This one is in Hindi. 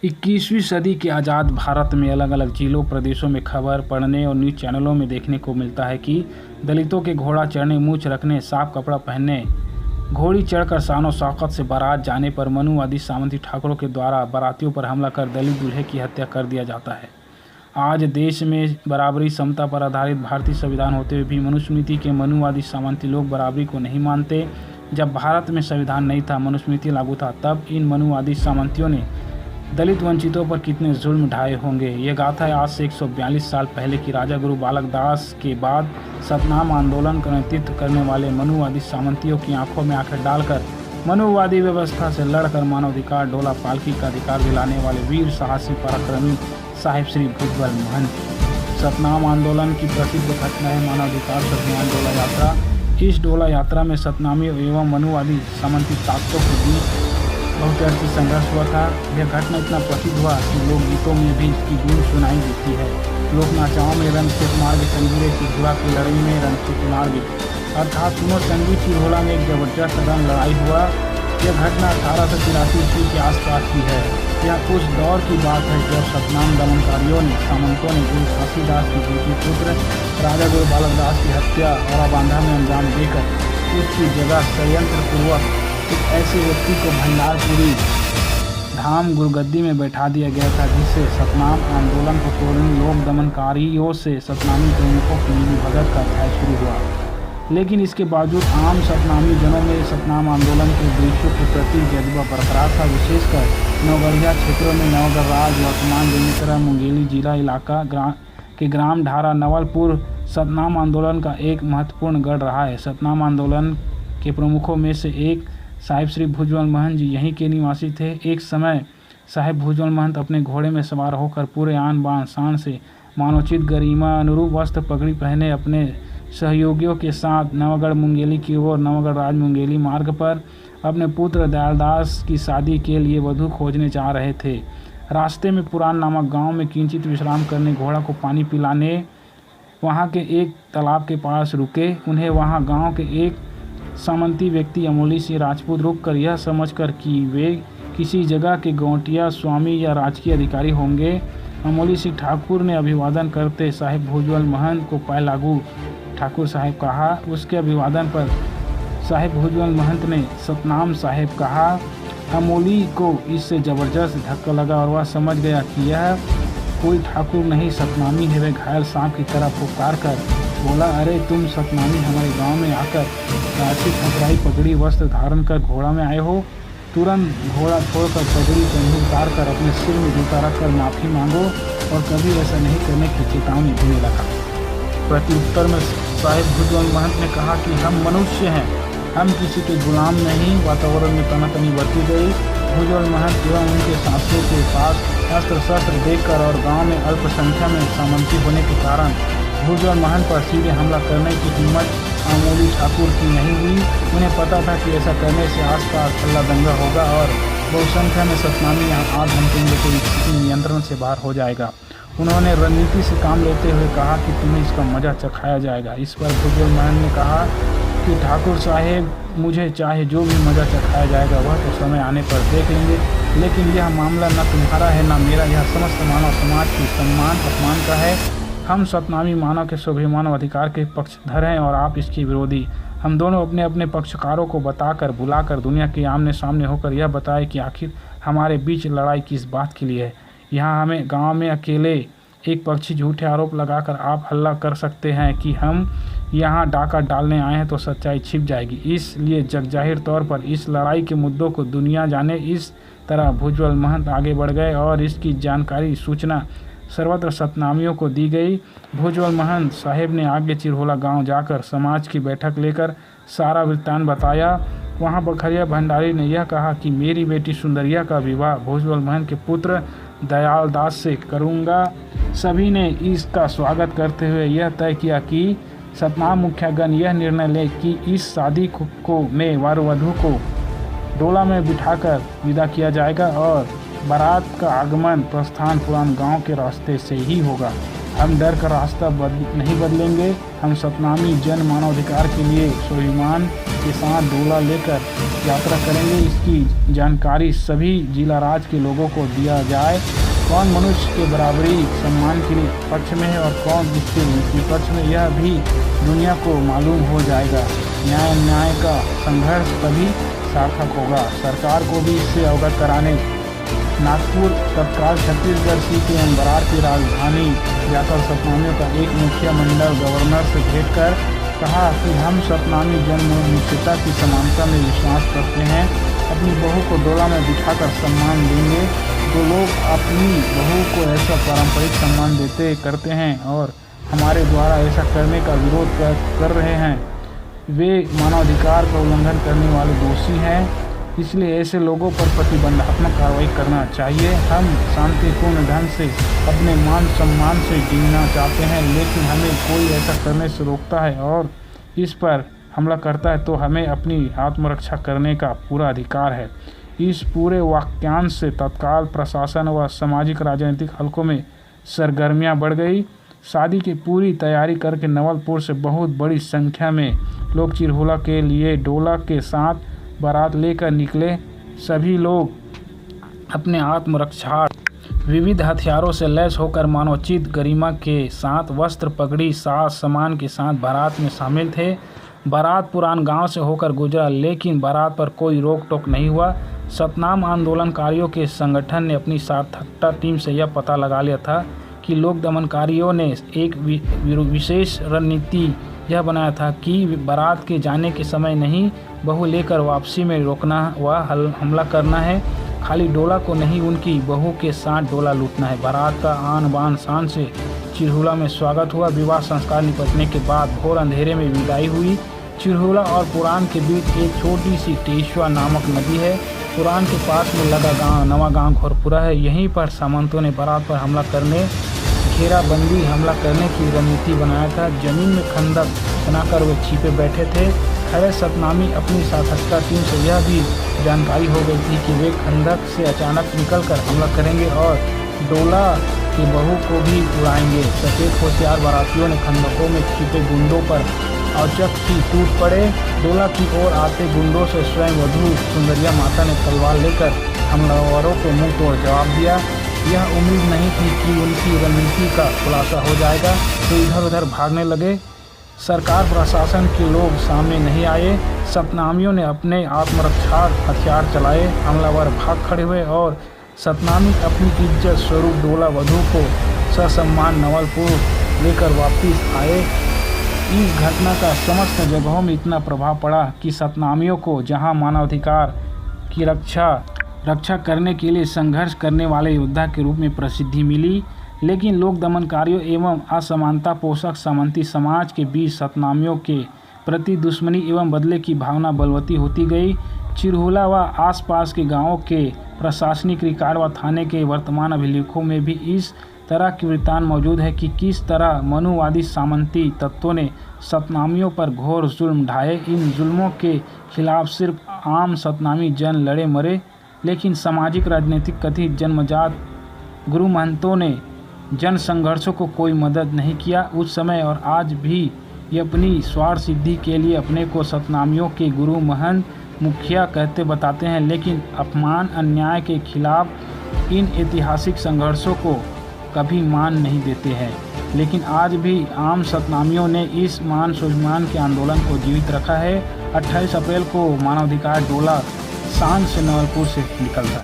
21वीं सदी के आज़ाद भारत में अलग अलग जिलों प्रदेशों में खबर पढ़ने और न्यूज़ चैनलों में देखने को मिलता है कि दलितों के घोड़ा चढ़ने, मूंछ रखने, साफ कपड़ा पहनने, घोड़ी चढ़कर शानो शौकत से बारात जाने पर मनुवादी सामंती ठाकुरों के द्वारा बारातियों पर हमला कर दलित दूल्हे की हत्या कर दिया जाता है। आज देश में बराबरी समता पर आधारित भारतीय संविधान होते हुए भी मनुस्मृति के मनुवादी सामंती लोग बराबरी को नहीं मानते। जब भारत में संविधान नहीं था, मनुस्मृति लागू था, तब इन मनुवादी सामंतियों ने दलित वंचितों पर कितने जुल्म ढाए होंगे। ये गाथा है आज से 142 साल पहले की राजा गुरु बालक दास के बाद सतनाम आंदोलन का नेतृत्व करने वाले मनुवादी सामंतियों की आंखों में आंखें डालकर मनुवादी व्यवस्था से लड़कर मानवाधिकार डोला पालकी का अधिकार दिलाने वाले वीर साहसी पराक्रमी साहिब श्री भुजबल महंत। सतनाम आंदोलन की प्रसिद्ध घटना है मानवाधिकार स्वाभिमान डोला यात्रा। इस डोला यात्रा में सतनामी एवं मनुवादी सामंती ताकतों के बीच बहुचर्चित संघर्ष हुआ था। यह घटना इतना प्रसिद्ध हुआ कि लोकगीतों में भी इसकी गूंज सुनाई देती है। लोक नाचाओं में रणक्षेत्र मार्ग संगीरे की घुड़ा की लड़ाई में रणक्षेत्र मार्ग अर्थात सुनो संगीत की घोड़ा में एक जबरदस्त रण लड़ाई हुआ। यह घटना 1883 ईस्वी के आसपास की है। यह उस दौर की बात है जब सतनाम दमनकारियों ने सामंतों ने गुरु घासीदास के बेटे पुत्र राजा गुरु बालक दास की हत्या और बांधा में अंजाम देकर उसकी जगह षड्यंत्र पूर्वक एक ऐसे व्यक्ति को भंडारपुरी धाम गुरुगद्दी में बैठा दिया गया था जिससे सतनाम आंदोलन को तोड़ने लोक दमनकारियों से सतनामी प्रमुखों की मिलीभगत का अध्याय शुरू हुआ। लेकिन इसके बावजूद आम सतनामी जनों में सतनाम आंदोलन के उद्देश्यों के प्रति जज्बा बरकरार था। विशेषकर नवगढ़िया क्षेत्रों में नवगढ़ राज, वर्तमान बेमेतरा, मुंगेली जिला इलाका के ग्राम ढारा नवलपुर सतनाम आंदोलन का एक महत्वपूर्ण गढ़ रहा है। सतनाम आंदोलन के प्रमुखों में से एक साहिब श्री भुजबल महंत जी यहीं के निवासी थे। एक समय साहिब भुजबल महंत अपने घोड़े में सवार होकर पूरे आन बान शान से मानवोचित गरिमा अनुरूप वस्त्र पगड़ी पहने अपने सहयोगियों के साथ नवगढ़ मुंगेली की ओर नवगढ़ राज मुंगेली मार्ग पर अपने पुत्र दयालदास की शादी के लिए वधू खोजने जा रहे थे। रास्ते में पुरान नामक गांव में किंचित विश्राम करने, घोड़ा को पानी पिलाने वहां के एक तालाब के पास रुके। उन्हें वहां गांव के एक सामंती व्यक्ति अमोली सिंह राजपूत रुककर यह समझकर कि वे किसी जगह के गौटिया स्वामी या राजकीय अधिकारी होंगे, अमोली सिंह ठाकुर ने अभिवादन करते साहिब भुजबल महंत को पाए लागू ठाकुर साहिब कहा। उसके अभिवादन पर साहिब भुजबल महंत ने सतनाम साहिब कहा। अमोली को इससे जबरदस्त धक्का लगा और वह समझ गया कि यह कोई ठाकुर नहीं सतनामी है। वे घायल सांप की तरह पुकार कर बोला, अरे तुम सतनामी हमारे गांव में आकर राशि खतराई पगड़ी वस्त्र धारण कर घोड़ा में आए हो। तुरंत घोड़ा छोड़कर पगड़ी कंधे उतार कर अपने सिर में जूता रखकर माफ़ी मांगो और कभी ऐसा नहीं करने की चेतावनी देने लगा। प्रत्युत्तर में साहिब भुजबल महंत ने कहा कि हम मनुष्य हैं, हम किसी के गुलाम नहीं। वातावरण में तनातनी बढ़ती गई। भुजबल महंत एवं उनके साथियों के पास अस्त्र शस्त्र देखकर और गांव में अल्पसंख्या में सामंती होने के कारण भुजबल महंत पर सीधे हमला करने की हिम्मत अमोली ठाकुर की नहीं हुई। उन्हें पता था कि ऐसा करने से आसपास हल्ला दंगा होगा और बहुसंख्या में सतनामी यहाँ आग धमकेंगे तो स्थिति नियंत्रण से बाहर हो जाएगा। उन्होंने रणनीति से काम लेते हुए कहा कि तुम्हें इसका मजा चखाया जाएगा। इस पर भुजबल महंत ने कहा कि ठाकुर साहेब, मुझे चाहे जो भी मजा चखाया जाएगा वह तो समय आने पर देख लेंगे, लेकिन यह मामला न तुम्हारा है न मेरा, यह समस्त मानव समाज की सम्मान अपमान का है। हम सतनामी मानव के स्वाभिमान और अधिकार के पक्षधर हैं और आप इसके विरोधी। हम दोनों अपने अपने पक्षकारों को बताकर बुलाकर दुनिया के आमने सामने होकर यह बताएं कि आखिर हमारे बीच लड़ाई किस बात के लिए है। यहाँ हमें गांव में अकेले एक पक्षी झूठे आरोप लगाकर आप हल्ला कर सकते हैं कि हम यहाँ डाका डालने आए हैं तो सच्चाई छिप जाएगी। इसलिए जगजाहिर तौर पर इस लड़ाई के मुद्दों को दुनिया जाने। इस तरह भुजबल महंत आगे बढ़ गए और इसकी जानकारी सूचना सर्वत्र सतनामियों को दी गई। भुजबल महंत साहेब ने आगे चिरहोला गांव जाकर समाज की बैठक लेकर सारा वृत्तांत बताया। वहां बखरिया भंडारी ने यह कहा कि मेरी बेटी सुंदरिया का विवाह भुजबल महंत के पुत्र दयालदास से करूंगा। सभी ने इसका स्वागत करते हुए यह तय किया कि सतनाम मुखियागण यह निर्णय ले कि इस शादी को में वर वधू को डोला में बिठाकर विदा किया जाएगा और बारात का आगमन प्रस्थान पुरान गांव के रास्ते से ही होगा। हम डर का रास्ता नहीं बदलेंगे। हम सतनामी जन मानवाधिकार के लिए स्वाभिमान के साथ डोला लेकर यात्रा करेंगे। इसकी जानकारी सभी जिला राज्य के लोगों को दिया जाए। कौन मनुष्य के बराबरी सम्मान के लिए पक्ष में है और कौन इसके विपक्ष में, यह भी दुनिया को मालूम हो जाएगा। न्याय का संघर्ष तभी सार्थक होगा। सरकार को भी इससे अवगत कराने नागपुर तत्काल छत्तीसगढ़ सीट एवं बरार की राजधानी जाकर सतनामियों का एक मुखिया मंडल गवर्नर से भेंट कर कहा कि हम सतनामी जनमनुष्यता की समानता में विश्वास करते हैं। अपनी बहू को डोला में बिठाकर सम्मान देंगे। तो लोग अपनी बहू को ऐसा पारंपरिक सम्मान करते हैं और हमारे द्वारा ऐसा करने का विरोध कर रहे हैं, वे मानवाधिकार का उल्लंघन करने वाले दोषी हैं। इसलिए ऐसे लोगों पर प्रतिबंधात्मक कार्रवाई करना चाहिए। हम शांतिपूर्ण ढंग से अपने मान सम्मान से जीना चाहते हैं, लेकिन हमें कोई ऐसा करने से रोकता है और इस पर हमला करता है तो हमें अपनी आत्मरक्षा करने का पूरा अधिकार है। इस पूरे वाक्यांश से तत्काल प्रशासन व सामाजिक राजनीतिक हलकों में सरगर्मियां बढ़ गई। शादी की पूरी तैयारी करके नवलपुर से बहुत बड़ी संख्या में लोग चिरहुला के लिए डोला के साथ बारात लेकर निकले। सभी लोग अपने आत्मरक्षा विविध हथियारों से लैस होकर मानवोचित गरिमा के साथ वस्त्र पगड़ी साज सामान के साथ बारात में शामिल थे। बारात पुरान गांव से होकर गुजरा, लेकिन बारात पर कोई रोक टोक नहीं हुआ। सतनाम आंदोलनकारियों के संगठन ने अपनी सार्थकता टीम से यह पता लगा लिया था कि लोक दमनकारियों ने एक विशेष रणनीति यह बनाया था कि बारात के जाने के समय नहीं, बहू लेकर वापसी में रोकना व हमला करना है। खाली डोला को नहीं, उनकी बहू के साथ डोला लूटना है। बारात का आन बान शान से चिरहुला में स्वागत हुआ। विवाह संस्कार निपटने के बाद भोर अंधेरे में विदाई हुई। चिरहुला और पुरान के बीच एक छोटी सी टेशवा नामक नदी है। पुरान के पास में लगा गांव नवा गांव घोरपुरा है। यहीं पर सामंतों ने बारात पर हमला करने घेराबंदी हमला करने की रणनीति बनाया था। जमीन में खंदक बनाकर वे छिपे बैठे थे। खैर सतनामी अपनी सार्थकता टीम से यह भी जानकारी हो गई थी कि वे खंदक से अचानक निकलकर हमला करेंगे और डोला की बहू को भी उड़ाएंगे। सचेत होशियार बारातियों ने खंदकों में छिपे गुंडों पर औचक ही टूट पड़े। डोला की ओर आते गुंडों से स्वयं वधू सुंदरिया माता ने तलवार लेकर हमलावरों को मुंह तोड़ जवाब दिया। यह उम्मीद नहीं थी कि उनकी रणनीति का खुलासा हो जाएगा, तो इधर उधर भागने लगे। सरकार प्रशासन के लोग सामने नहीं आए। सतनामियों ने अपने आत्मरक्षा हथियार चलाए। हमलावर भाग खड़े हुए और सतनामी अपनी इज्जत स्वरूप डोला वधू को ससम्मान नवलपुर लेकर वापस आए। इस घटना का समस्त जगहों में इतना प्रभाव पड़ा कि सतनामियों को जहां मानवाधिकार की रक्षा करने के लिए संघर्ष करने वाले योद्धा के रूप में प्रसिद्धि मिली, लेकिन लोक दमनकारियों एवं असमानता पोषक सामंती समाज के बीच सतनामियों के प्रति दुश्मनी एवं बदले की भावना बलवती होती गई। चिरहुला व आसपास के गांवों के प्रशासनिक रिकॉर्ड व थाने के वर्तमान अभिलेखों में भी इस तरह की वृत्तांत मौजूद है कि किस तरह मनुवादी सामंती तत्वों ने सतनामियों पर घोर जुल्म ढाए। इन जुल्मों के खिलाफ सिर्फ आम सतनामी जन लड़े मरे, लेकिन सामाजिक राजनीतिक कथित जन्मजात गुरु महंतों ने जन संघर्षों को कोई मदद नहीं किया। उस समय और आज भी ये अपनी स्वार्थ सिद्धि के लिए अपने को सतनामियों के गुरु महंत मुखिया कहते बताते हैं, लेकिन अपमान अन्याय के खिलाफ इन ऐतिहासिक संघर्षों को कभी मान नहीं देते हैं। लेकिन आज भी आम सतनामियों ने इस मान स्वाभिमान के आंदोलन को जीवित रखा है। 28 अप्रैल को मानवाधिकार डोला सांझ से नवलपुर से निकलता है।